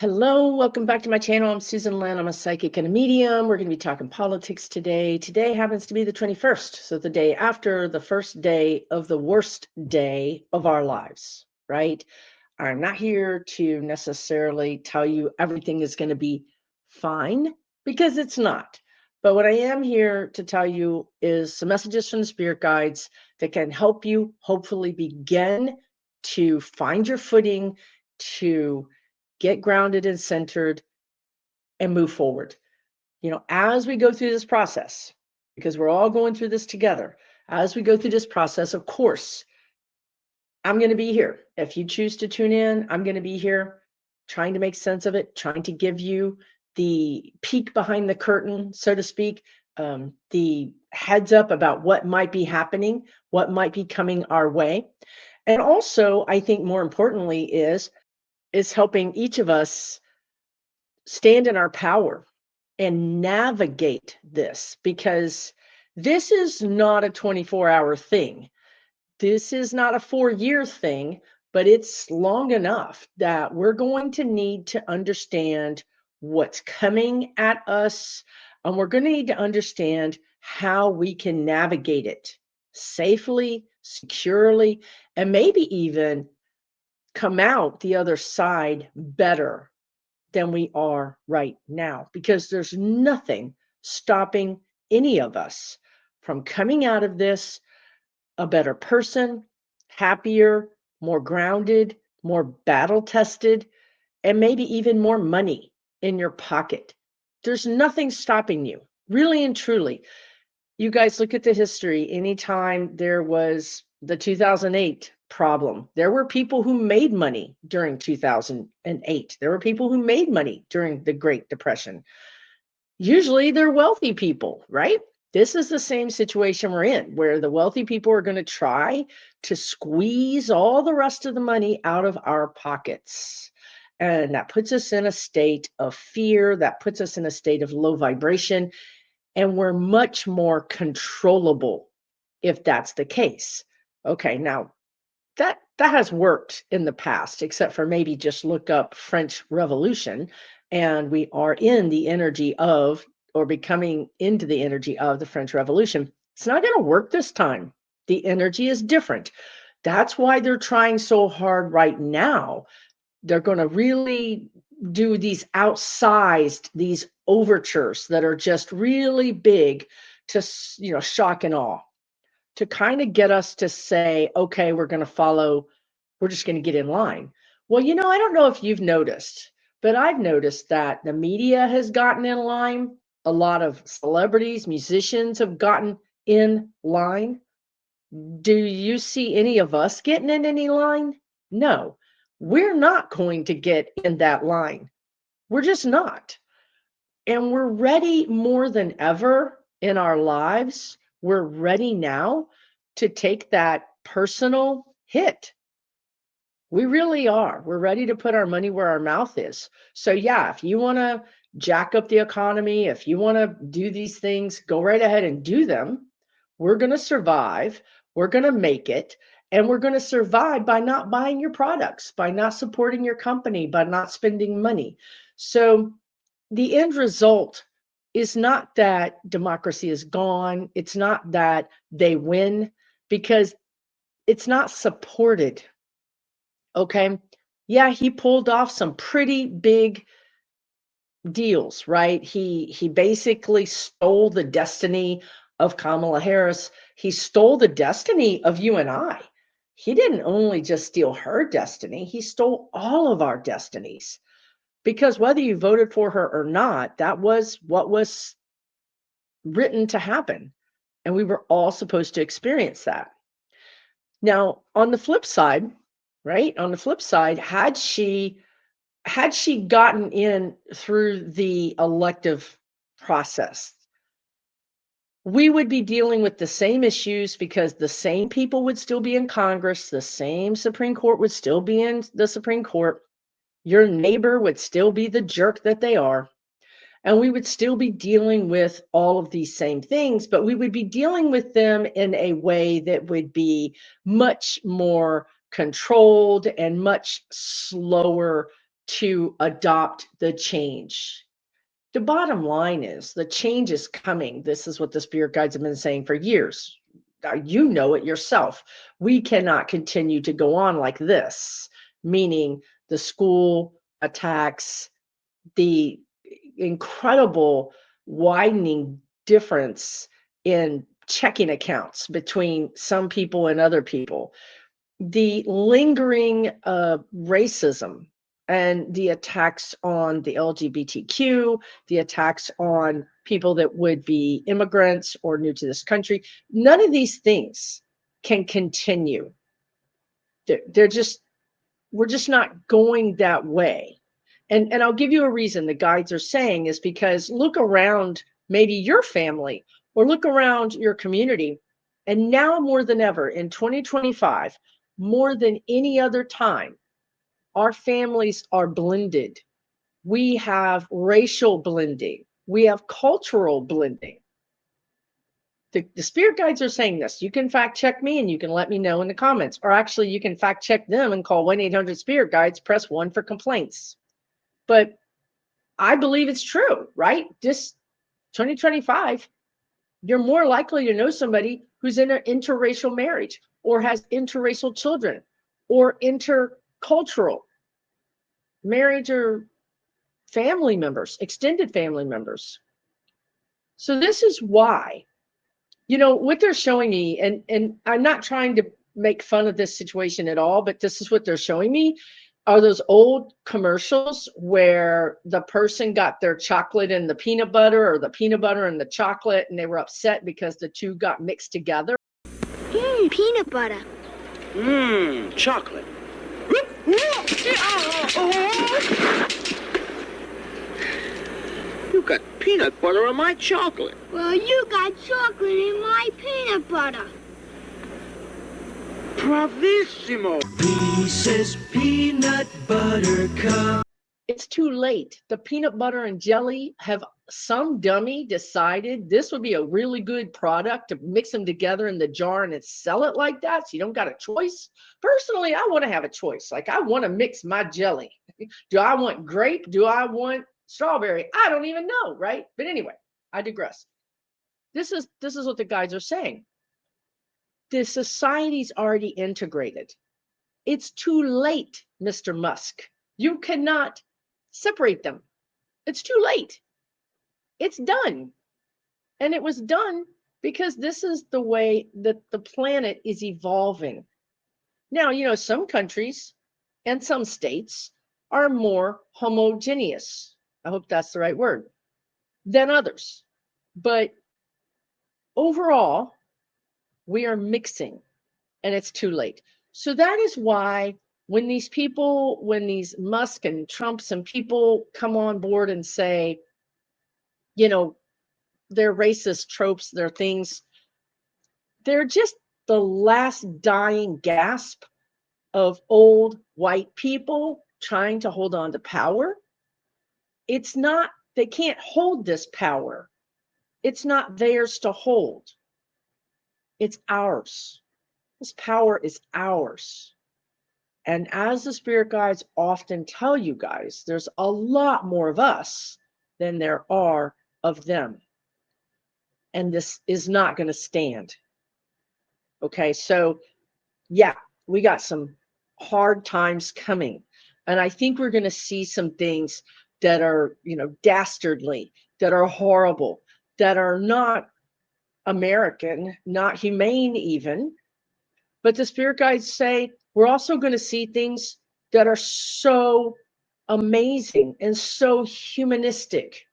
Hello, welcome back to my channel. I'm Susan Lynn. I'm a psychic and a medium. We're going to be talking politics today. Today happens to be the 21st, so the day after the first day of the worst day of our lives, right? I'm not here to necessarily tell you everything is going to be fine because it's not. But what I am here to tell you is some messages from the spirit guides that can help you hopefully begin to find your footing, to get grounded and centered and move forward. As we go through this process, because we're all going through this together, as we go through this process, of course, I'm going to be here. If you choose to tune in, I'm going to be here trying to make sense of it, trying to give you the peek behind the curtain, so to speak, the heads up about what might be happening, what might be coming our way. And also, I think more importantly is helping each of us stand in our power and navigate this, because this is not a 24-hour thing. This is not a 4-year thing, but it's long enough that we're going to need to understand what's coming at us, and we're going to need to understand how we can navigate it safely, securely, and maybe even come out the other side better than we are right now, because there's nothing stopping any of us from coming out of this a better person, happier, more grounded, more battle tested, and maybe even more money in your pocket. There's nothing stopping you, really and truly. You guys look at the history. Anytime there was the 2008 problem, there were people who made money during 2008. There were people who made money during the Great Depression. Usually they're wealthy people, right? This is the same situation we're in, where the wealthy people are going to try to squeeze all the rest of the money out of our pockets. And that puts us in a state of fear. That puts us in a state of low vibration. And we're much more controllable if that's the case. Okay, now that has worked in the past, except for maybe just look up French Revolution, and we are in the energy of, or becoming into the energy of, the French Revolution. It's not going to work this time. The energy is different. That's why they're trying so hard right now. They're going to really do these outsized, these overtures that are just really big to, shock and awe, to kind of get us to say, okay, we're going to follow, we're just going to get in line. Well, I don't know if you've noticed, but I've noticed that the media has gotten in line. A lot of celebrities, musicians have gotten in line. Do you see any of us getting in any line? No, we're not going to get in that line. We're just not. And we're ready more than ever in our lives. We're ready now to take that personal hit. We really are. We're ready to put our money where our mouth is. So yeah, if you want to jack up the economy, if you want to do these things, go right ahead and do them. We're going to survive. We're going to make it. And we're going to survive by not buying your products, by not supporting your company, by not spending money. So the end result is not that democracy is gone. It's not that they win, because it's not supported. Okay. Yeah, he pulled off some pretty big deals, right? He basically stole the destiny of Kamala Harris. He stole the destiny of you and I. He didn't only just steal her destiny, he stole all of our destinies. Because whether you voted for her or not, that was what was written to happen. And we were all supposed to experience that. Now, on the flip side, right? On the flip side, had she gotten in through the elective process, we would be dealing with the same issues, because the same people would still be in Congress, the same Supreme Court would still be in the Supreme Court, your neighbor would still be the jerk that they are, and we would still be dealing with all of these same things, but we would be dealing with them in a way that would be much more controlled and much slower to adopt the change. The bottom line is the change is coming. This is what the spirit guides have been saying for years. You know it yourself. We cannot continue to go on like this, meaning the school attacks, the incredible widening difference in checking accounts between some people and other people, the lingering racism and the attacks on the LGBTQ, the attacks on people that would be immigrants or new to this country. None of these things can continue. They're just, we're just not going that way. And I'll give you a reason the guides are saying is because look around maybe your family or look around your community. And now more than ever in 2025, more than any other time, our families are blended. We have racial blending. We have cultural blending. The spirit guides are saying this. You can fact check me and you can let me know in the comments. Or actually, you can fact check them and call 1-800-SPIRIT GUIDES, press 1 for complaints. But I believe it's true, right? Just 2025, you're more likely to know somebody who's in an interracial marriage or has interracial children or intercultural marriage or family members, extended family members. So this is why, what they're showing me, and I'm not trying to make fun of this situation at all, but this is what they're showing me, are those old commercials where the person got their chocolate and the peanut butter or the peanut butter and the chocolate, and they were upset because the two got mixed together. Peanut butter. Chocolate. You got peanut butter on my chocolate. Well, you got chocolate in my peanut butter. Bravissimo. Reese's Peanut Butter Cup. It's too late. The peanut butter and jelly have some dummy decided this would be a really good product to mix them together in the jar and sell it like that. So you don't got a choice. Personally, I want to have a choice. Like I want to mix my jelly. Do I want grape? Do I want strawberry? I don't even know, right? But anyway, I digress. This is what the guides are saying. The society's already integrated. It's too late, Mr. Musk. You cannot separate them. It's too late. It's done. And it was done because this is the way that the planet is evolving. Now, some countries and some states are more homogeneous. I hope that's the right word, than others. But overall, we are mixing and it's too late. So that is why when these Musk and Trumps and people come on board and say, they're racist tropes, they're things, they're just the last dying gasp of old white people trying to hold on to power. It's not, they can't hold this power. It's not theirs to hold. It's ours. This power is ours. And as the spirit guides often tell you guys, there's a lot more of us than there are of them. And this is not going to stand. Okay, so yeah, we got some hard times coming. And I think we're going to see some things that are, dastardly, that are horrible, that are not American, not humane even. But the spirit guides say we're also going to see things that are so amazing and so humanistic.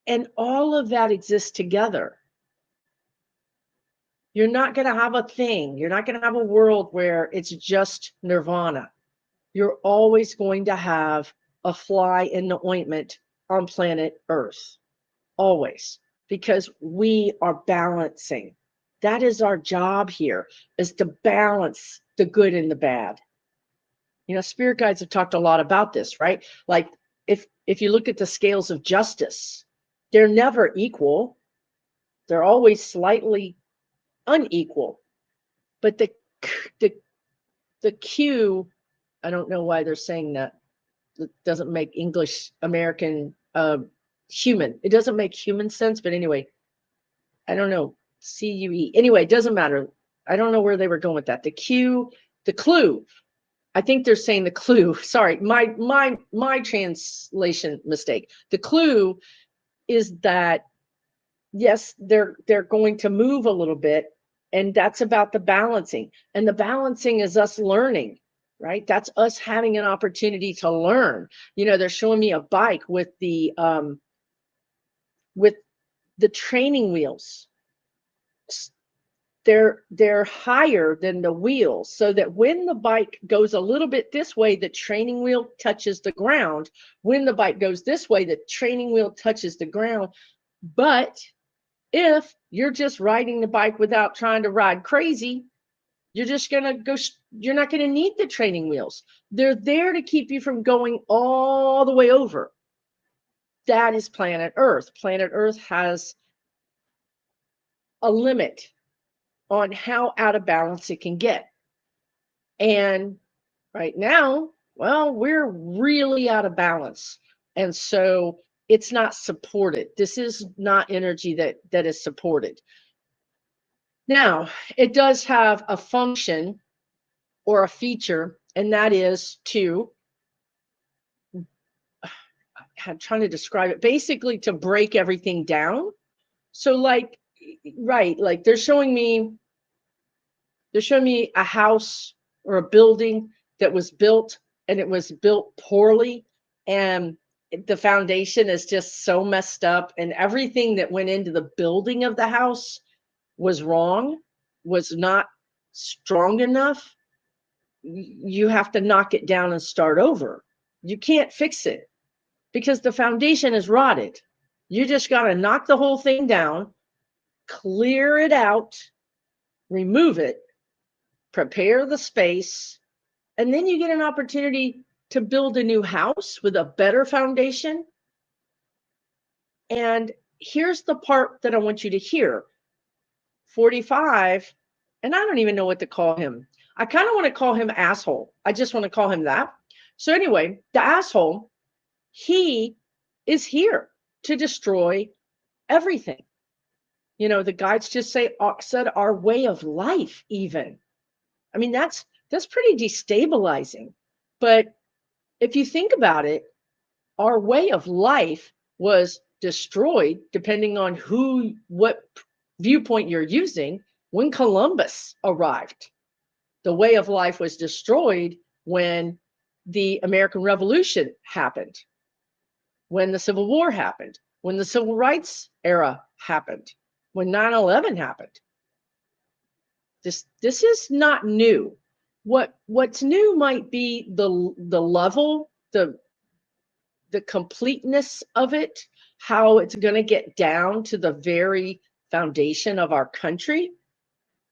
And all of that exists together. You're not going to have a thing. You're not going to have a world where it's just nirvana. You're always going to have a fly in the ointment on planet Earth. Always. Because we are balancing. That is our job here, is to balance the good and the bad. Spirit guides have talked a lot about this, right? Like if you look at the scales of justice, they're never equal. They're always slightly unequal. But the Q, I don't know why they're saying that. It doesn't make English American human. It doesn't make human sense, but anyway, I don't know. CUE. Anyway, it doesn't matter. I don't know where they were going with that. The clue. I think they're saying the clue. Sorry, my translation mistake. The clue is that yes, they're going to move a little bit, and that's about the balancing. And the balancing is us learning, right? That's us having an opportunity to learn. You know, they're showing me a bike with the training wheels. They're higher than the wheels, so that when the bike goes a little bit this way, the training wheel touches the ground. When the bike goes this way, the training wheel touches the ground. But if you're just riding the bike without trying to ride crazy, you're just going to go, you're not going to need the training wheels. They're there to keep you from going all the way over. That is planet Earth. Planet Earth has a limit on how out of balance it can get. And right now, well, we're really out of balance. And so it's not supported. This is not energy that is supported. Now, it does have a function or a feature, and that is to, I'm trying to describe it, basically to break everything down. So like, right, like they're showing me a house or a building that was built, and it was built poorly, and the foundation is just so messed up, and everything that went into the building of the house was wrong, was not strong enough. You have to knock it down and start over. You can't fix it because the foundation is rotted. You just got to knock the whole thing down, clear it out, remove it, prepare the space, and then you get an opportunity to build a new house with a better foundation. And here's the part that I want you to hear. 45, and I don't even know what to call him. I kind of want to call him asshole. I just want to call him that. So anyway, the asshole, he is here to destroy everything. You know, the guides just said our way of life even. I mean, that's pretty destabilizing. But if you think about it, our way of life was destroyed, depending on what viewpoint you're using, when Columbus arrived. The way of life was destroyed when the American Revolution happened, when the Civil War happened, when the Civil Rights era happened, when 9/11 happened. This is not new. What's new might be the level, the completeness of it, how it's going to get down to the very foundation of our country,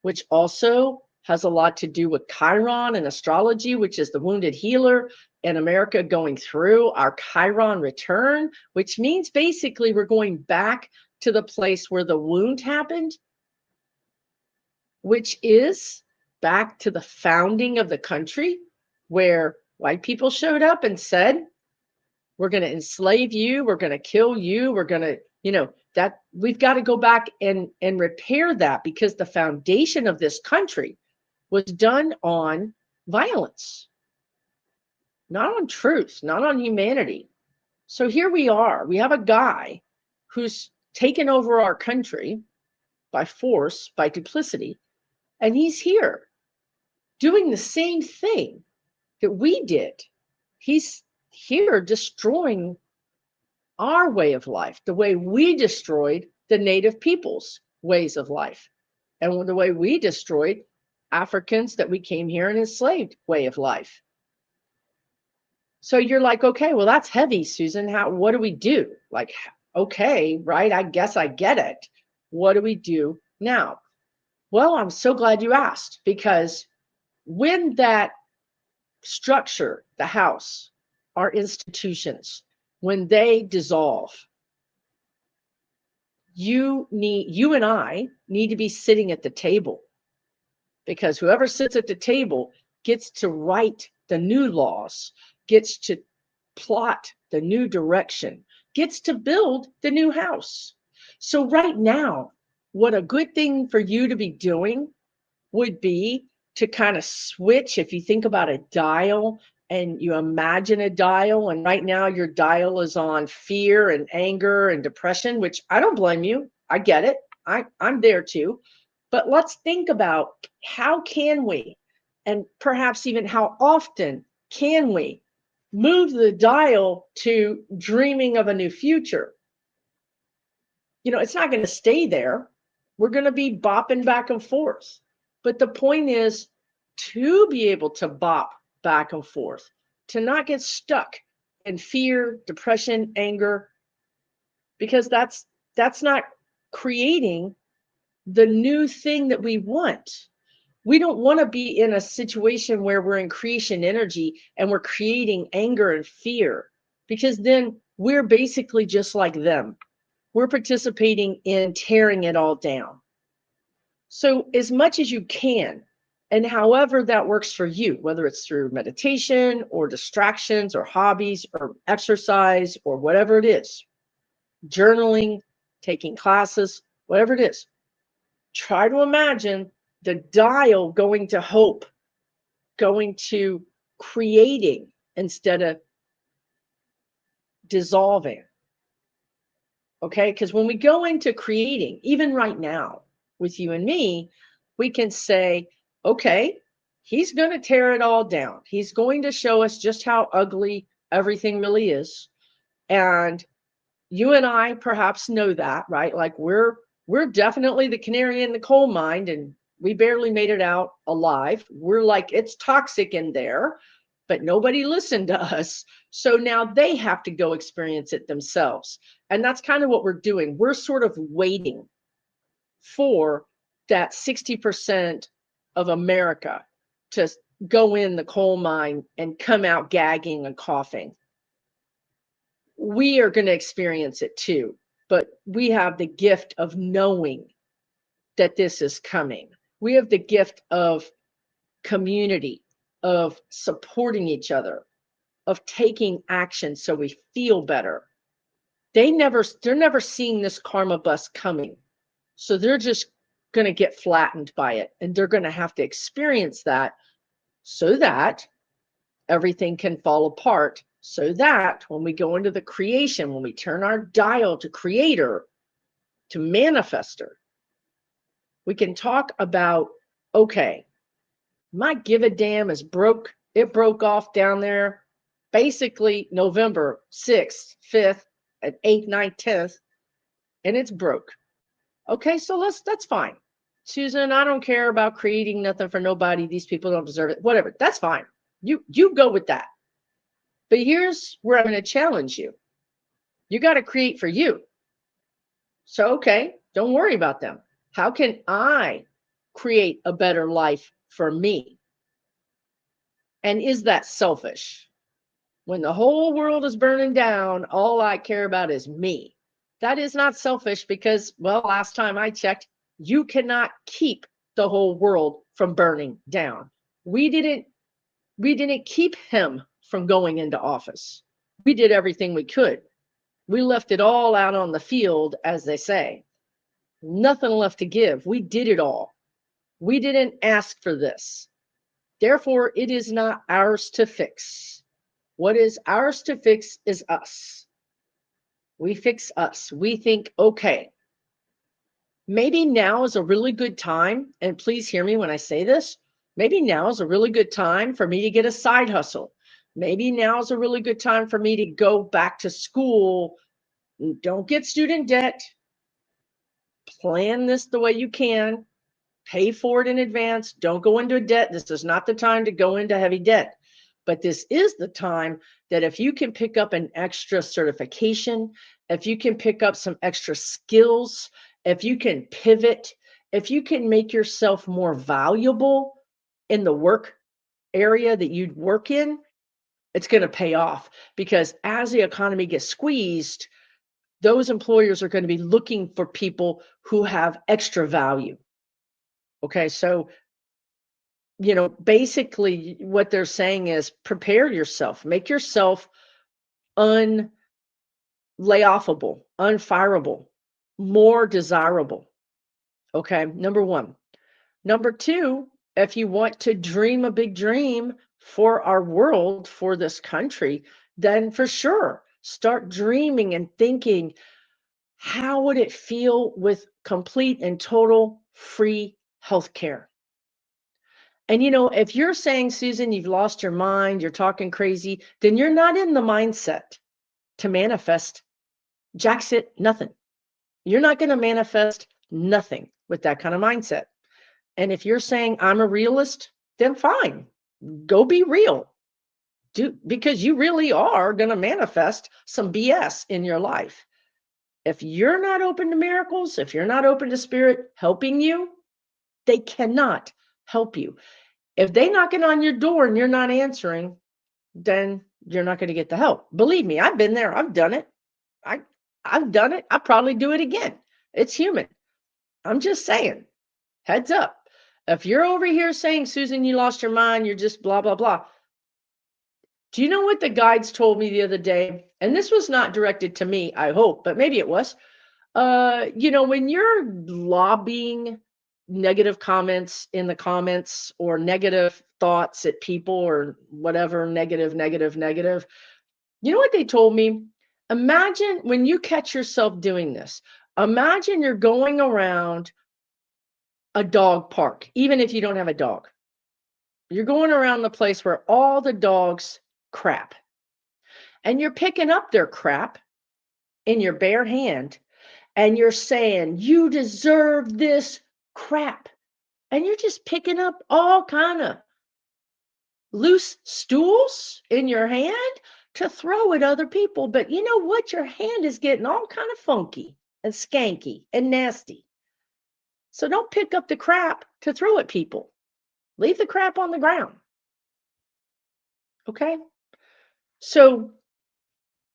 which also has a lot to do with Chiron and astrology, which is the wounded healer, and America going through our Chiron return, which means basically we're going back to the place where the wound happened, which is back to the founding of the country, where white people showed up and said, we're going to enslave you, we're going to kill you, we're going to, that we've got to go back and repair that, because the foundation of this country was done on violence, not on truth, not on humanity. So here we are. We have a guy who's taken over our country by force, by duplicity, and he's here doing the same thing that we did. He's here destroying our way of life, the way we destroyed the native people's ways of life, and the way we destroyed Africans that we came here and enslaved way of life. So you're like, okay, well, that's heavy, Susan. What do we do? Like, okay, right, I guess I get it. What do we do now? Well, I'm so glad you asked, because when that structure, the house, our institutions, when they dissolve, you and I need to be sitting at the table, because whoever sits at the table gets to write the new laws, gets to plot the new direction, gets to build the new house. So right now, what a good thing for you to be doing would be to kind of switch. If you think about a dial and you imagine a dial, and right now your dial is on fear and anger and depression, which I don't blame you. I get it. I'm there too. But let's think about how can we, and perhaps even how often can we move the dial to dreaming of a new future? You know, it's not going to stay there. We're going to be bopping back and forth. But the point is to be able to bop back and forth, to not get stuck in fear, depression, anger, because that's not creating the new thing that we want. We don't want to be in a situation where we're in creation energy and we're creating anger and fear, because then we're basically just like them. We're participating in tearing it all down. So as much as you can, and however that works for you, whether it's through meditation or distractions or hobbies or exercise or whatever it is, journaling, taking classes, whatever it is, try to imagine the dial going to hope, going to creating instead of dissolving. Okay, because when we go into creating, even right now with you and me, we can say, okay, he's going to tear it all down. He's going to show us just how ugly everything really is. And you and I perhaps know that, right? Like we're definitely the canary in the coal mine, and we barely made it out alive. We're like, it's toxic in there, but nobody listened to us. So now they have to go experience it themselves. And that's kind of what we're doing. We're sort of waiting for that 60% of America to go in the coal mine and come out gagging and coughing. We are going to experience it too, but we have the gift of knowing that this is coming. We have the gift of community, of supporting each other, of taking action so we feel better. They're never seeing this karma bus coming. So they're just going to get flattened by it, and they're going to have to experience that so that everything can fall apart, so that when we go into the creation, when we turn our dial to creator, to manifester, we can talk about, okay, my give a damn is broke. It broke off down there basically November 6th, 5th, and 8th, 9th, 10th, and it's broke. Okay, so that's fine. Susan, I don't care about creating nothing for nobody. These people don't deserve it. Whatever, that's fine. You go with that. But here's where I'm going to challenge you. You got to create for you. So, okay, don't worry about them. How can I create a better life for me? And is that selfish? When the whole world is burning down, all I care about is me. That is not selfish because, well, last time I checked, you cannot keep the whole world from burning down. We didn't keep him from going into office. We did everything we could. We left it all out on the field, as they say. Nothing left to give. We did it all. We didn't ask for this. Therefore, it is not ours to fix. What is ours to fix is us. We fix us. We think, okay, maybe now is a really good time, and please hear me when I say this, maybe now is a really good time for me to get a side hustle. Maybe now is a really good time for me to go back to school. Don't get student debt. Plan this the way you can. Pay for it in advance. Don't go into debt. This is not the time to go into heavy debt. But this is the time that if you can pick up an extra certification, if you can pick up some extra skills, if you can pivot, if you can make yourself more valuable in the work area that you work in, it's going to pay off. Because as the economy gets squeezed, those employers are going to be looking for people who have extra value. Okay, so basically what they're saying is prepare yourself, make yourself unlayoffable, unfireable, more desirable. Okay, number one. Number two, if you want to dream a big dream for our world, for this country, then for sure, start dreaming and thinking, how would it feel with complete and total free healthcare? And if you're saying, Susan, you've lost your mind, you're talking crazy, then you're not in the mindset to manifest jacksit nothing. You're not going to manifest nothing with that kind of mindset. And if you're saying I'm a realist, then fine, go be real. Because you really are going to manifest some BS in your life. If you're not open to miracles, if you're not open to spirit helping you, they cannot help you. If they knocking on your door and you're not answering, then you're not going to get the help. Believe me, I've been there. I've done it. I've done it. I probably do it again. It's human. I'm just saying, heads up. If you're over here saying, Susan, you lost your mind, you're just blah, blah, blah. Do you know what the guides told me the other day? And this was not directed to me, I hope, but maybe it was. When you're lobbying negative comments in the comments or negative thoughts at people or whatever, negative, you know what they told me? Imagine when you catch yourself doing this, imagine you're going around a dog park, even if you don't have a dog. You're going around the place where all the dogs crap, and you're picking up their crap in your bare hand, and you're saying, you deserve this crap. And you're just picking up all kind of loose stools in your hand to throw at other people. But you know what? Your hand is getting all kind of funky and skanky and nasty. So don't pick up the crap to throw at people. Leave the crap on the ground. Okay? So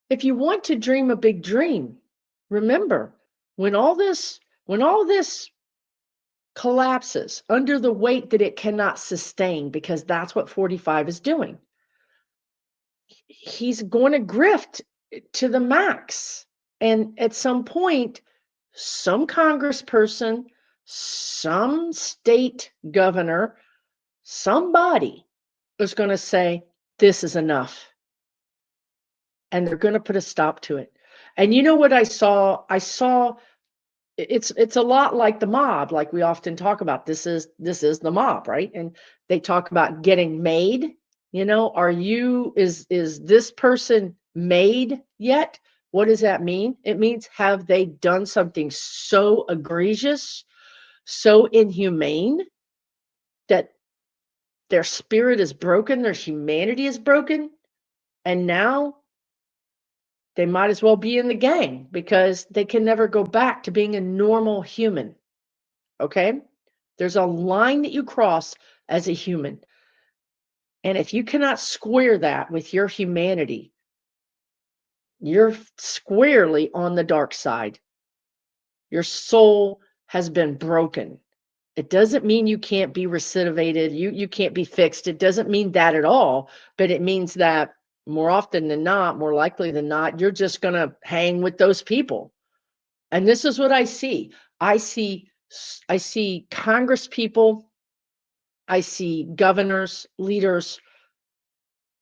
if you want to dream a big dream, remember, when all this collapses under the weight that it cannot sustain, because that's what 45 is doing, he's going to grift to the max. And at some point, some congressperson, some state governor, somebody is going to say, this is enough. And they're going to put a stop to it. And you know what I saw? I saw it's a lot like the mob, like we often talk about. This is the mob, right? And they talk about getting made. Is this person made yet? What does that mean? It means, have they done something so egregious, so inhumane, that their spirit is broken, their humanity is broken, and now they might as well be in the gang because they can never go back to being a normal human. Okay? There's a line that you cross as a human. And if you cannot square that with your humanity, you're squarely on the dark side. Your soul has been broken. It doesn't mean you can't be recidivated, you can't be fixed. It doesn't mean that at all, but it means that more often than not, more likely than not, you're just going to hang with those people. And this is what I see. I see Congress people, I see governors, leaders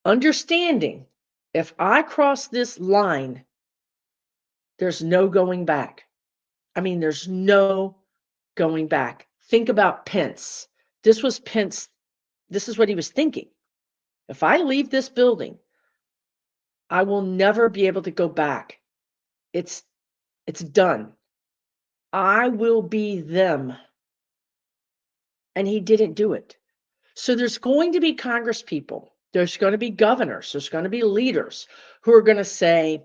understanding, if I cross this line, there's no going back. I mean, there's no going back. Think about Pence. This was Pence. This is what he was thinking. If I leave this building, I will never be able to go back. It's done. I will be them. And he didn't do it. So there's going to be Congress people. There's going to be governors. There's going to be leaders who are going to say,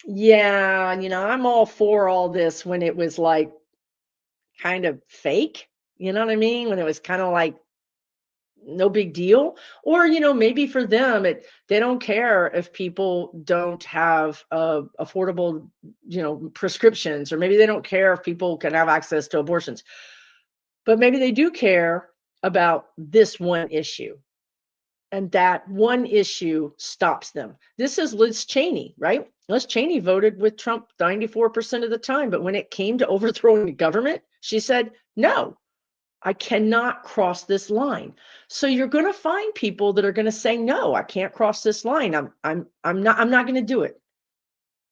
yeah, I'm all for all this when it was like kind of fake. You know what I mean? When it was kind of like no big deal. Or, maybe for them, they don't care if people don't have affordable, prescriptions, or maybe they don't care if people can have access to abortions. But maybe they do care about this one issue. And that one issue stops them. This is Liz Cheney, right? Liz Cheney voted with Trump 94% of the time. But when it came to overthrowing the government, she said, no, I cannot cross this line. So you're going to find people that are going to say, no, I can't cross this line. I'm not going to do it.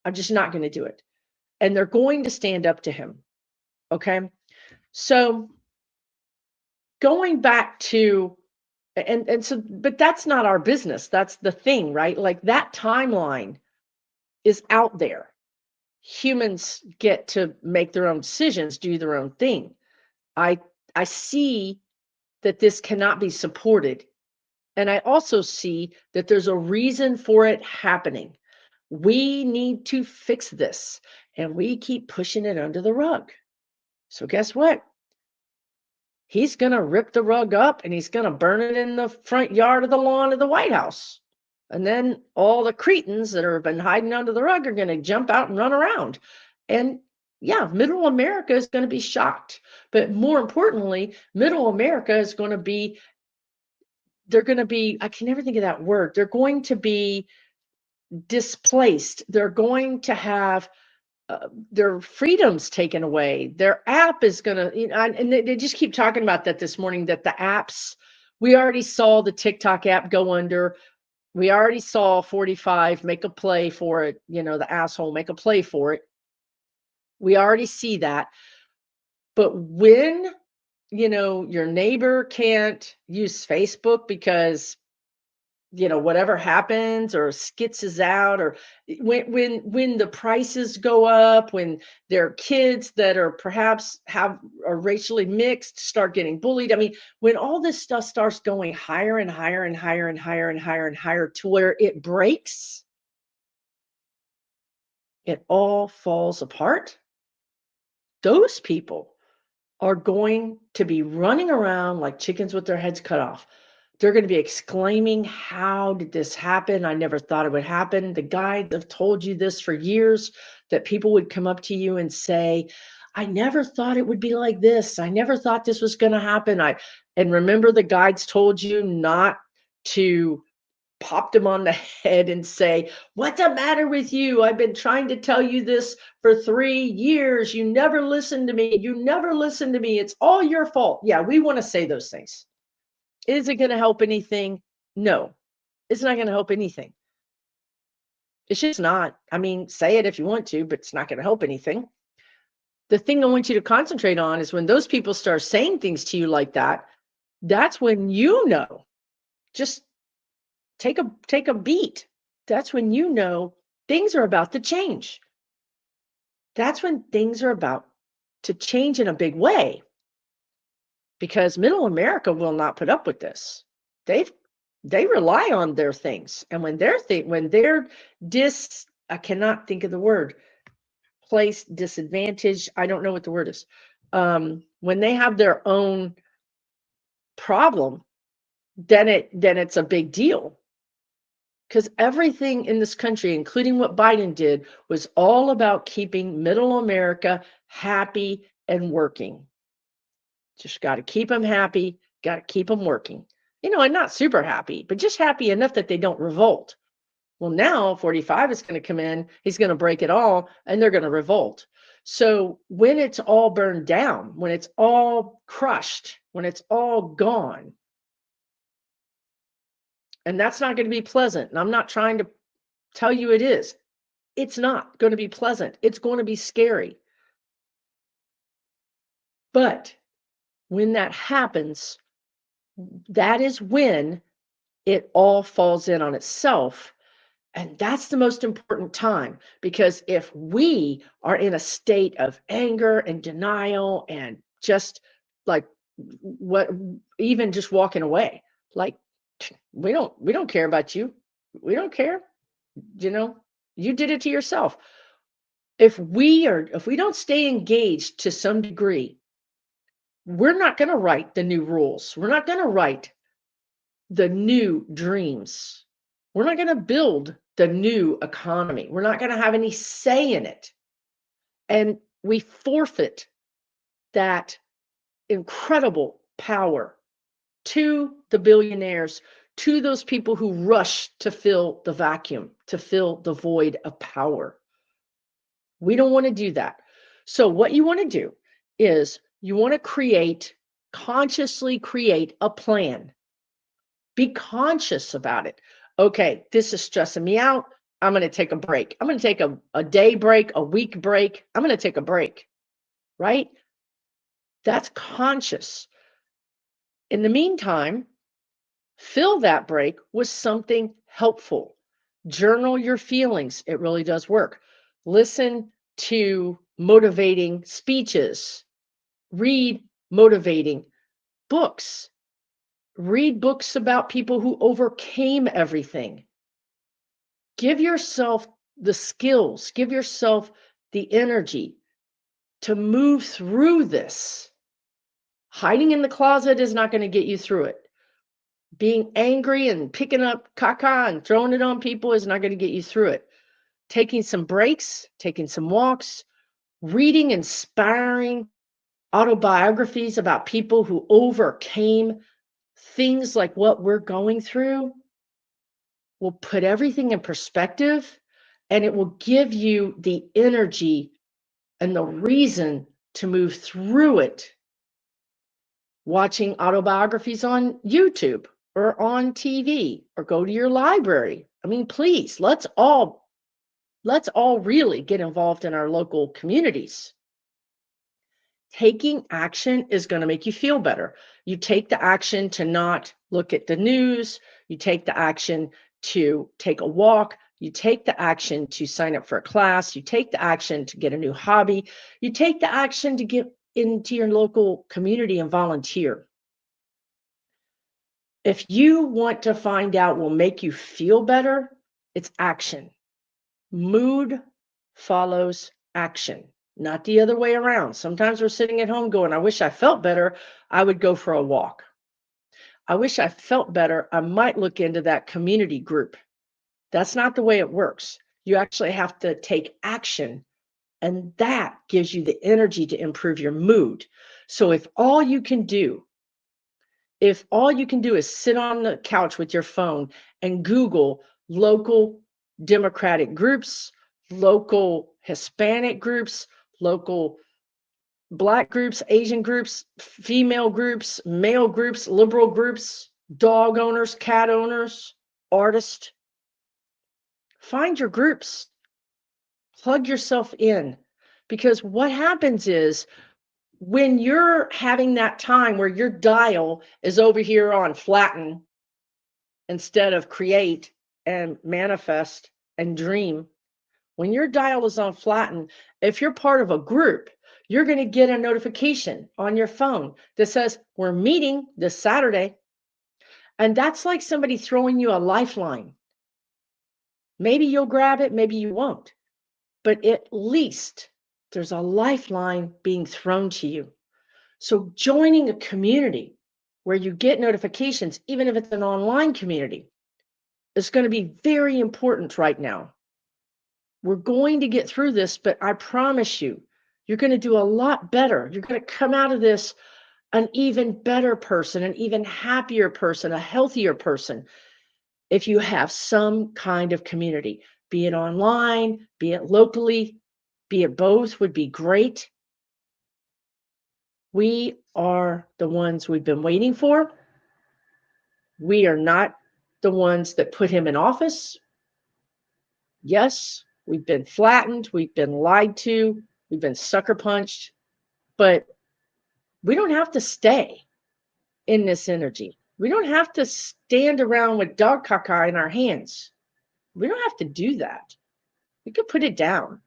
I'm just not going to do it. And they're going to stand up to him. Okay. So going back to, and so, but that's not our business. That's the thing, right? Like that timeline is out there. Humans get to make their own decisions, do their own thing. I see that this cannot be supported. And I also see that there's a reason for it happening. We need to fix this, and we keep pushing it under the rug. So guess what? He's going to rip the rug up and he's going to burn it in the front yard of the lawn of the White House. And then all the cretins that have been hiding under the rug are going to jump out and run around. And yeah, middle America is going to be shocked. But more importantly, middle America is going to be, they're going to be, I can never think of that word. They're going to be displaced. They're going to have their freedoms taken away. Their app is going to, you know, and they just keep talking about that this morning, that the apps, we already saw the TikTok app go under. We already saw 45 make a play for it. You know, the asshole make a play for it. We already see that. But when, you know, your neighbor can't use Facebook because, you know, whatever happens, or skits is out, or when the prices go up, when their kids that are perhaps are racially mixed start getting bullied. I mean, when all this stuff starts going higher and higher and higher and higher and higher and higher to where it breaks, it all falls apart. Those people are going to be running around like chickens with their heads cut off. They're going to be exclaiming, how did this happen? I never thought it would happen. The guy that told you this for years, that people would come up to you and say, I never thought it would be like this. I never thought this was going to happen. And remember, the guides told you not to pop them on the head and say, what's the matter with you? I've been trying to tell you this for 3 years. You never listened to me. You never listened to me. It's all your fault. Yeah, we want to say those things. Is it going to help anything? No, it's not going to help anything. It's just not. I mean, say it if you want to, but it's not going to help anything. The thing I want you to concentrate on is when those people start saying things to you like that, that's when you know. Just take a beat. That's when you know things are about to change. That's when things are about to change in a big way. Because middle America will not put up with this. They rely on their things, and when they're I cannot think of the word, placed, disadvantaged, I don't know what the word is. When they have their own problem, then it's a big deal. Because everything in this country, including what Biden did, was all about keeping middle America happy and working. Just got to keep them happy, got to keep them working. You know, and not super happy, but just happy enough that they don't revolt. Well, now 45 is going to come in, he's going to break it all, and they're going to revolt. So when it's all burned down, when it's all crushed, when it's all gone, and that's not going to be pleasant. And I'm not trying to tell you it is. It's not going to be pleasant. It's going to be scary. But when that happens, that is when it all falls in on itself. And that's the most important time, because if we are in a state of anger and denial and just like even just walking away, like we don't care about you. We don't care. You know, you did it to yourself. If we don't stay engaged to some degree, we're not going to write the new rules. We're not going to write the new dreams. We're not going to build the new economy. We're not going to have any say in it. And we forfeit that incredible power to the billionaires, to those people who rush to fill the vacuum, to fill the void of power. We don't want to do that. So what you want to do is you want to consciously create a plan. Be conscious about it. Okay, this is stressing me out. I'm going to take a break. I'm going to take a day break, a week break. I'm going to take a break, right? That's conscious. In the meantime, fill that break with something helpful. Journal your feelings. It really does work. Listen to motivating speeches. Read motivating books. Read books about people who overcame everything. Give yourself the skills, give yourself the energy to move through this. Hiding in the closet is not going to get you through it. Being angry and picking up caca and throwing it on people is not going to get you through it. Taking some breaks, taking some walks, reading inspiring autobiographies about people who overcame things like what we're going through will put everything in perspective, and it will give you the energy and the reason to move through it. Watching autobiographies on YouTube or on TV or go to your library. I mean, please, let's all really get involved in our local communities. Taking action is going to make you feel better. You take the action to not look at the news. You take the action to take a walk. You take the action to sign up for a class. You take the action to get a new hobby. You take the action to get into your local community and volunteer. If you want to find out what will make you feel better, it's action. Mood follows action, not the other way around. Sometimes we're sitting at home going, I wish I felt better. I would go for a walk. I wish I felt better. I might look into that community group. That's not the way it works. You actually have to take action, and that gives you the energy to improve your mood. So if all you can do is sit on the couch with your phone and Google local Democratic groups, local Hispanic groups, local Black groups, Asian groups, female groups, male groups, liberal groups, dog owners, cat owners, artists, find your groups, plug yourself in, because what happens is when you're having that time where your dial is over here on flatten instead of create and manifest and dream, when your dial is on flatten, if you're part of a group, you're going to get a notification on your phone that says, we're meeting this Saturday. And that's like somebody throwing you a lifeline. Maybe you'll grab it, maybe you won't. But at least there's a lifeline being thrown to you. So joining a community where you get notifications, even if it's an online community, is going to be very important right now. We're going to get through this, but I promise you, you're going to do a lot better. You're going to come out of this an even better person, an even happier person, a healthier person, if you have some kind of community, be it online, be it locally, be it both, would be great. We are the ones we've been waiting for. We are not the ones that put him in office. Yes, we've been flattened, we've been lied to, we've been sucker punched, but we don't have to stay in this energy. We don't have to stand around with dog caca in our hands. We don't have to do that. We could put it down.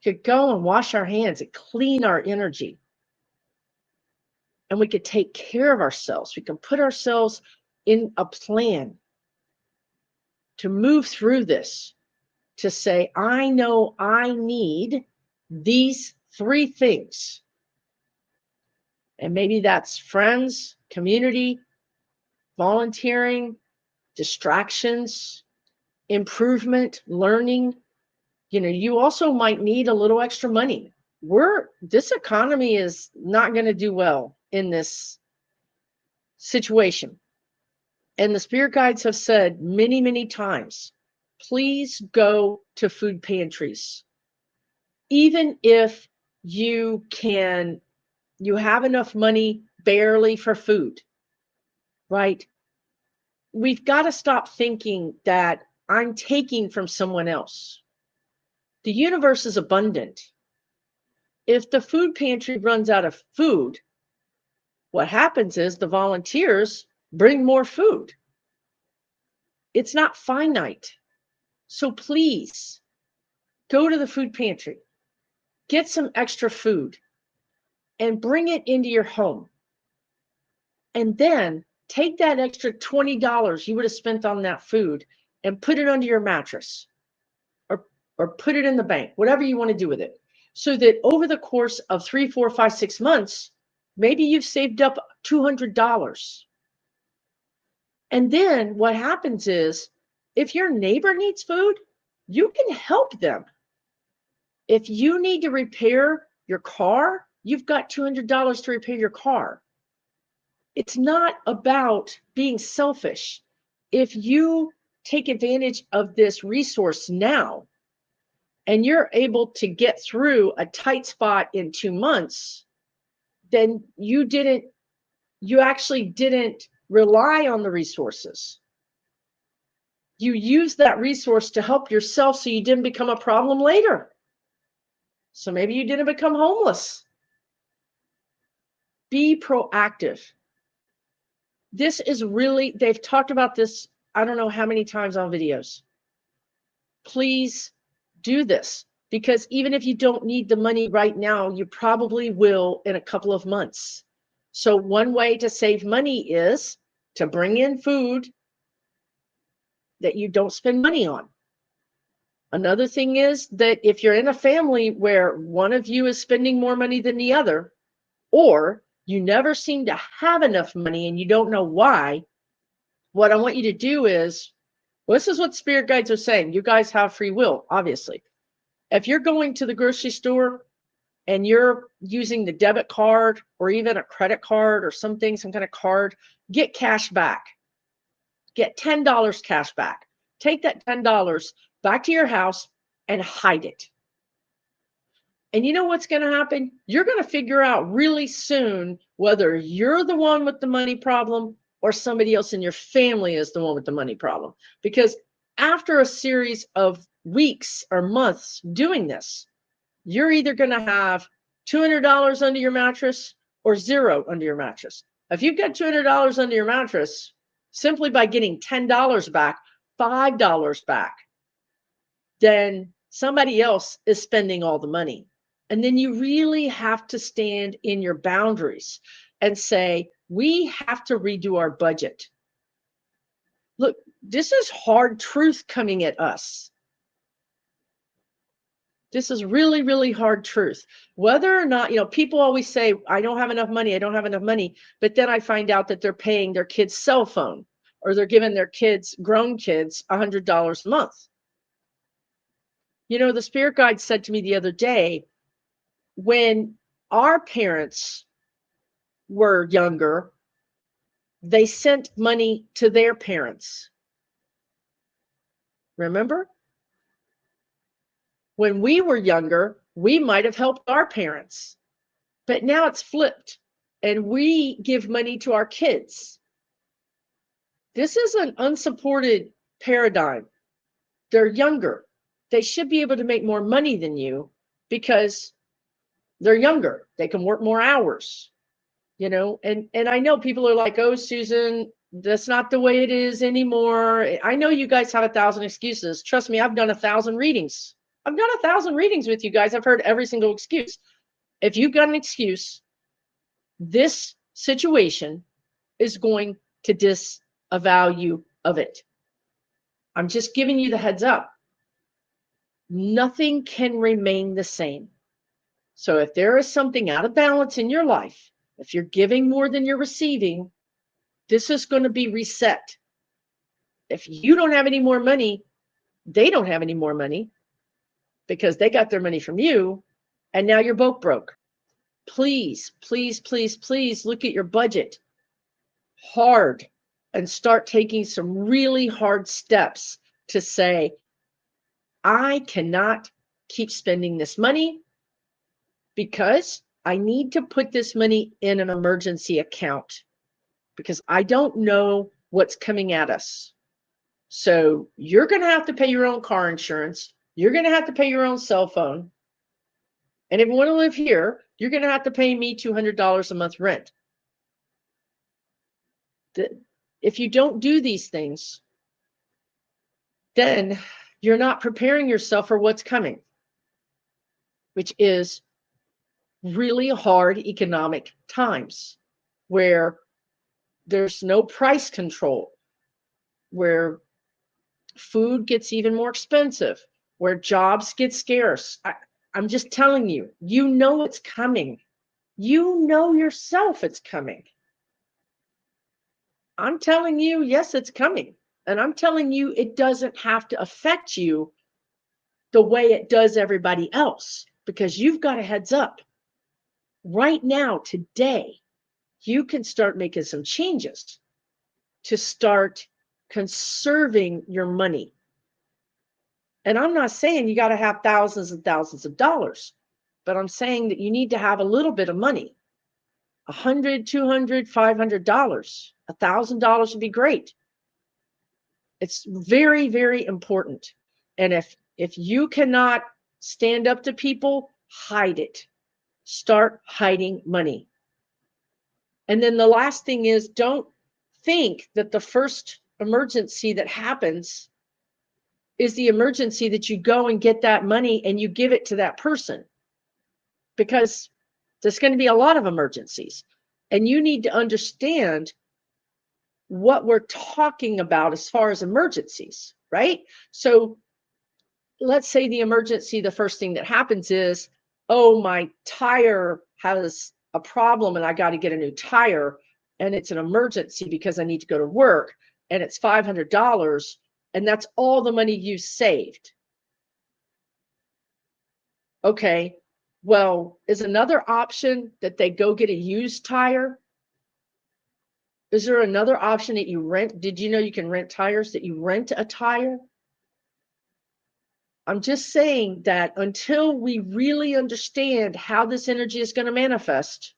We could go and wash our hands and clean our energy. And we could take care of ourselves. We can put ourselves in a plan to move through this, to say, I know I need these 3 things. And maybe that's friends, community, volunteering, distractions, improvement, learning. You also might need a little extra money. This economy is not going to do well in this situation. And the spirit guides have said many, many times, please go to food pantries. Even if you have enough money barely for food, right? We've got to stop thinking that I'm taking from someone else. The universe is abundant. If the food pantry runs out of food, what happens is the volunteers bring more food. It's not finite. So please go to the food pantry, get some extra food, and bring it into your home. And then take that extra $20 you would have spent on that food and put it under your mattress or put it in the bank, whatever you want to do with it. So that over the course of 3, 4, 5, 6 months, maybe you've saved up $200. And then what happens is, if your neighbor needs food, you can help them. If you need to repair your car, you've got $200 to repair your car. It's not about being selfish. If you take advantage of this resource now, and you're able to get through a tight spot in 2 months, then you actually didn't rely on the resources. You used that resource to help yourself so you didn't become a problem later. So maybe you didn't become homeless. Be proactive. This is really, they've talked about this, I don't know how many times on videos. Please do this, because even if you don't need the money right now, you probably will in a couple of months. So one way to save money is to bring in food that you don't spend money on. Another thing is that if you're in a family where one of you is spending more money than the other, or you never seem to have enough money and you don't know why, what I want you to do is, well, this is what spirit guides are saying. You guys have free will, obviously. If you're going to the grocery store and you're using the debit card or even a credit card or some kind of card, get cash back. Get $10 cash back. Take that $10 back to your house and hide it. And you know what's going to happen? You're going to figure out really soon whether you're the one with the money problem or somebody else in your family is the one with the money problem. Because after a series of weeks or months doing this, you're either going to have $200 under your mattress or zero under your mattress. If you've got $200 under your mattress, simply by getting $10 back, $5 back, then somebody else is spending all the money. And then you really have to stand in your boundaries and say, we have to redo our budget. Look, this is hard truth coming at us. This is really, really hard truth. Whether or not, people always say, I don't have enough money, I don't have enough money. But then I find out that they're paying their kid's cell phone, or they're giving their grown kids $100 a month. The spirit guide said to me the other day, when our parents were younger, they sent money to their parents. Remember? When we were younger, we might have helped our parents, but now it's flipped and we give money to our kids. This is an unsupported paradigm. They're younger. They should be able to make more money than you because they're younger. They can work more hours, and I know people are like, oh, Susan, that's not the way it is anymore. I know you guys have 1,000 excuses. Trust me, I've done 1,000 readings. I've done 1,000 readings with you guys. I've heard every single excuse. If you've got an excuse, this situation is going to disavow you of it. I'm just giving you the heads up. Nothing can remain the same. So if there is something out of balance in your life, if you're giving more than you're receiving, this is going to be reset. If you don't have any more money, they don't have any more money, because they got their money from you, and now you're both broke. Please, please, please, please look at your budget hard and start taking some really hard steps to say, I cannot keep spending this money because I need to put this money in an emergency account because I don't know what's coming at us. So you're going to have to pay your own car insurance. You're going to have to pay your own cell phone. And if you want to live here, you're going to have to pay me $200 a month rent. If you don't do these things, then you're not preparing yourself for what's coming, which is really hard economic times where there's no price control, where food gets even more expensive, where jobs get scarce. I'm just telling you, you know it's coming. You know yourself it's coming. I'm telling you, yes, it's coming. And I'm telling you, it doesn't have to affect you the way it does everybody else, because you've got a heads up. Right now, today, you can start making some changes to start conserving your money. And I'm not saying you got to have thousands and thousands of dollars, but I'm saying that you need to have a little bit of money. $100, $200, $500, $1,000 would be great. It's very, very important. And if you cannot stand up to people, hide it. Start hiding money. And then the last thing is, don't think that the first emergency that happens is the emergency that you go and get that money and you give it to that person, because there's going to be a lot of emergencies. And you need to understand what we're talking about as far as emergencies, right? So let's say the emergency, the first thing that happens is, oh, my tire has a problem and I got to get a new tire, and it's an emergency because I need to go to work, and it's $500, and that's all the money you saved. Okay, well, is another option that they go get a used tire? Is there another option that you rent? Did you know you can rent tires, that you rent a tire? I'm just saying that until we really understand how this energy is going to manifest,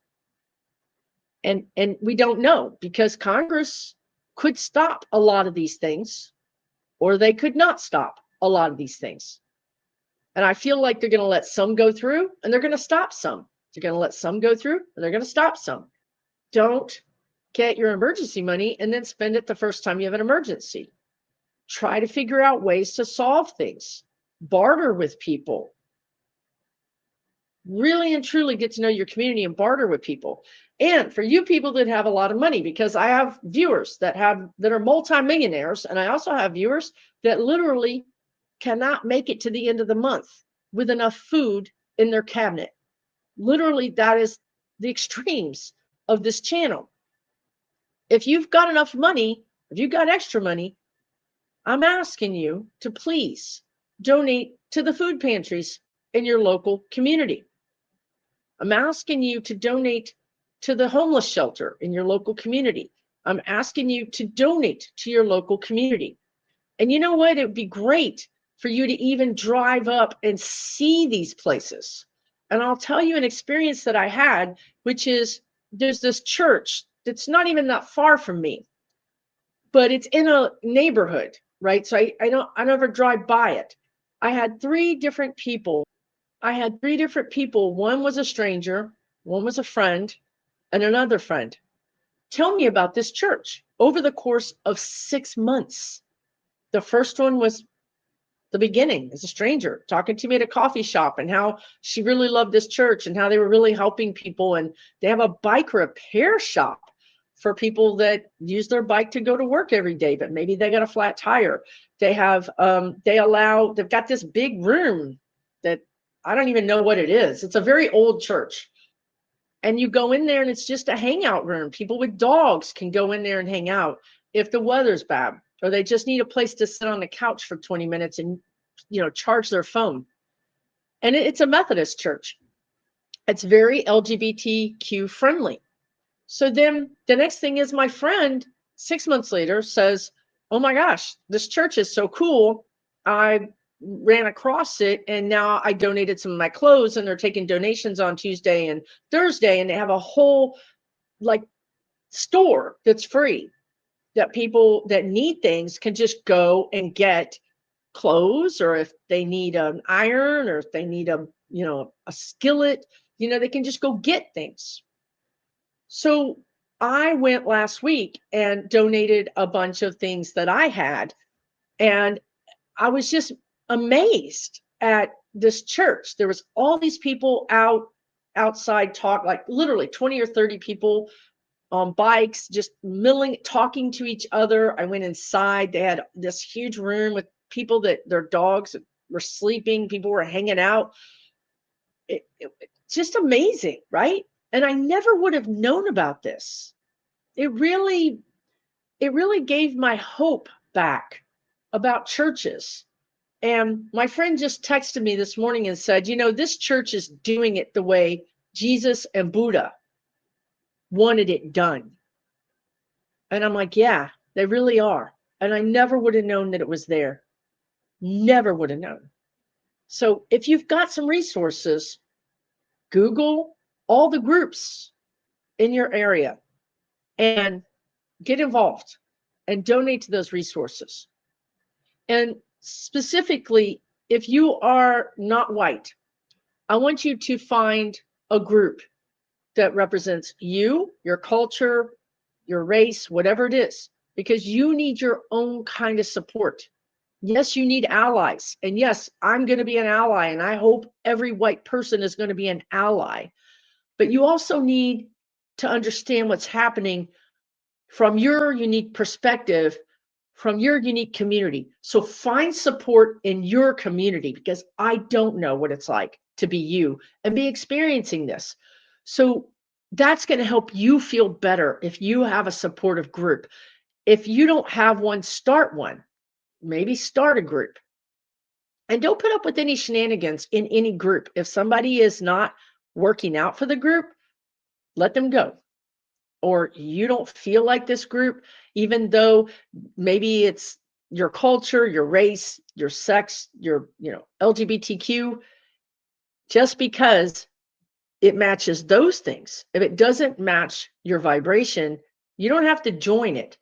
and we don't know, because Congress could stop a lot of these things, or they could not stop a lot of these things. And I feel like they're going to let some go through and they're going to stop some. They're going to let some go through and they're going to stop some. Don't get your emergency money and then spend it the first time you have an emergency. Try to figure out ways to solve things. Barter with people. Really and truly get to know your community and barter with people. And for you people that have a lot of money, because I have viewers that are multimillionaires, and I also have viewers that literally cannot make it to the end of the month with enough food in their cabinet. Literally, that is the extremes of this channel. If you've got enough money, if you've got extra money, I'm asking you to please donate to the food pantries in your local community. I'm asking you to donate to the homeless shelter in your local community. I'm asking you to donate to your local community. And you know what? It would be great for you to even drive up and see these places. And I'll tell you an experience that I had, which is, there's this church that's not even that far from me, but it's in a neighborhood, right? So I never drive by it. I had three different people. One was a stranger, one was a friend, and another friend. Tell me about this church over the course of 6 months. The first one was the beginning, as a stranger, talking to me at a coffee shop, and how she really loved this church and how they were really helping people. And they have a bike repair shop for people that use their bike to go to work every day, but maybe they got a flat tire. They have, they've got this big room that I don't even know what it is. It's a very old church. And you go in there and it's just a hangout room. People with dogs can go in there and hang out if the weather's bad, or they just need a place to sit on the couch for 20 minutes and, charge their phone. And it's a Methodist church. It's very LGBTQ friendly. So then the next thing is, my friend 6 months later says, oh my gosh, this church is so cool. I ran across it and now I donated some of my clothes, and they're taking donations on Tuesday and Thursday, and they have a whole like store that's free, that people that need things can just go and get clothes, or if they need an iron, or if they need a skillet, they can just go get things. So I went last week and donated a bunch of things that I had, and I was just amazed at this church. There was all these people outside like literally 20 or 30 people on bikes, just milling, talking to each other. I went inside. They had this huge room with people that their dogs were sleeping. People were hanging out. It's just amazing, right? And I never would have known about this. It really gave my hope back about churches. And my friend just texted me this morning and said, this church is doing it the way Jesus and Buddha wanted it done. And I'm like, yeah, they really are. And I never would have known that it was there. Never would have known. So if you've got some resources, Google all the groups in your area and get involved and donate to those resources. And specifically, if you are not white, I want you to find a group that represents you, your culture, your race, whatever it is, because you need your own kind of support. Yes, you need allies. And yes, I'm going to be an ally, and I hope every white person is going to be an ally. But you also need to understand what's happening from your unique perspective, from your unique community. So find support in your community, because I don't know what it's like to be you and be experiencing this. So that's going to help you feel better if you have a supportive group. If you don't have one, start one. Maybe start a group. And don't put up with any shenanigans in any group. If somebody is not working out for the group, let them go. Or you don't feel like this group, even though maybe it's your culture, your race, your sex, your LGBTQ, just because it matches those things. If it doesn't match your vibration, you don't have to join it.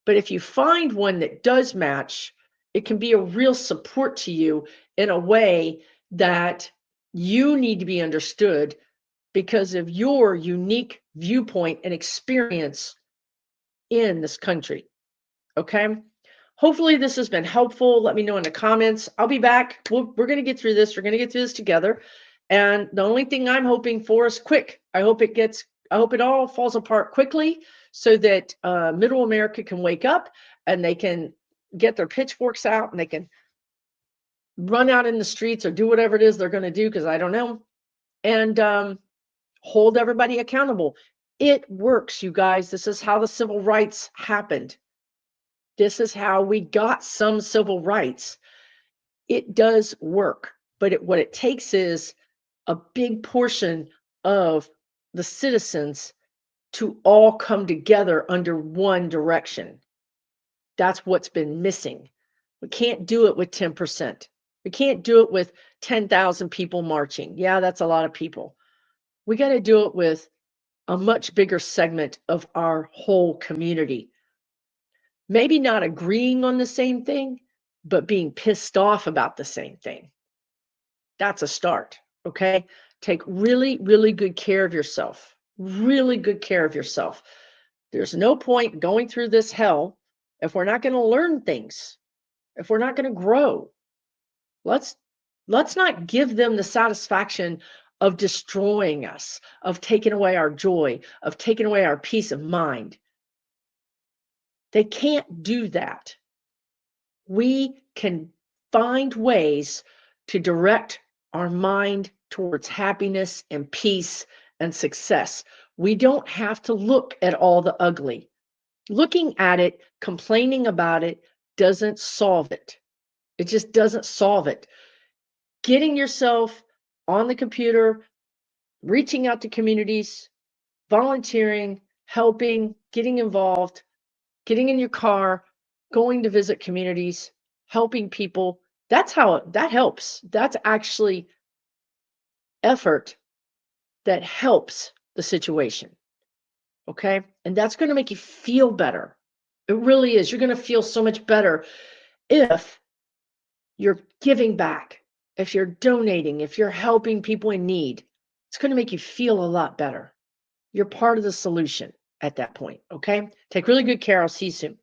But if you find one that does match, it can be a real support to you in a way that you need to be understood because of your unique viewpoint and experience in this country. Okay. Hopefully this has been helpful. Let me know in the comments. I'll be back. We're going to get through this. We're going to get through this together. And the only thing I'm hoping for is quick. I hope it all falls apart quickly so that middle America can wake up and they can get their pitchforks out and they can run out in the streets or do whatever it is they're going to do, because I don't know, and hold everybody accountable. It works, you guys. This is how the civil rights happened. This is how we got some civil rights. It does work, but what it takes is a big portion of the citizens to all come together under one direction. That's what's been missing. We can't do it with 10%. We can't do it with 10,000 people marching. Yeah, that's a lot of people. We got to do it with a much bigger segment of our whole community. Maybe not agreeing on the same thing, but being pissed off about the same thing. That's a start, okay? Take really, really good care of yourself. Really good care of yourself. There's no point going through this hell if we're not going to learn things, if we're not going to grow. Let's not give them the satisfaction of destroying us, of taking away our joy, of taking away our peace of mind. They can't do that. We can find ways to direct our mind towards happiness and peace and success. We don't have to look at all the ugly. Looking at it, complaining about it, doesn't solve it. It just doesn't solve it. Getting yourself on the computer, reaching out to communities, volunteering, helping, getting involved, getting in your car, going to visit communities, helping people. That helps. That's actually effort that helps the situation. Okay. And that's going to make you feel better. It really is. You're going to feel so much better if you're giving back, if you're donating, if you're helping people in need. It's going to make you feel a lot better. You're part of the solution at that point. Okay. Take really good care. I'll see you soon.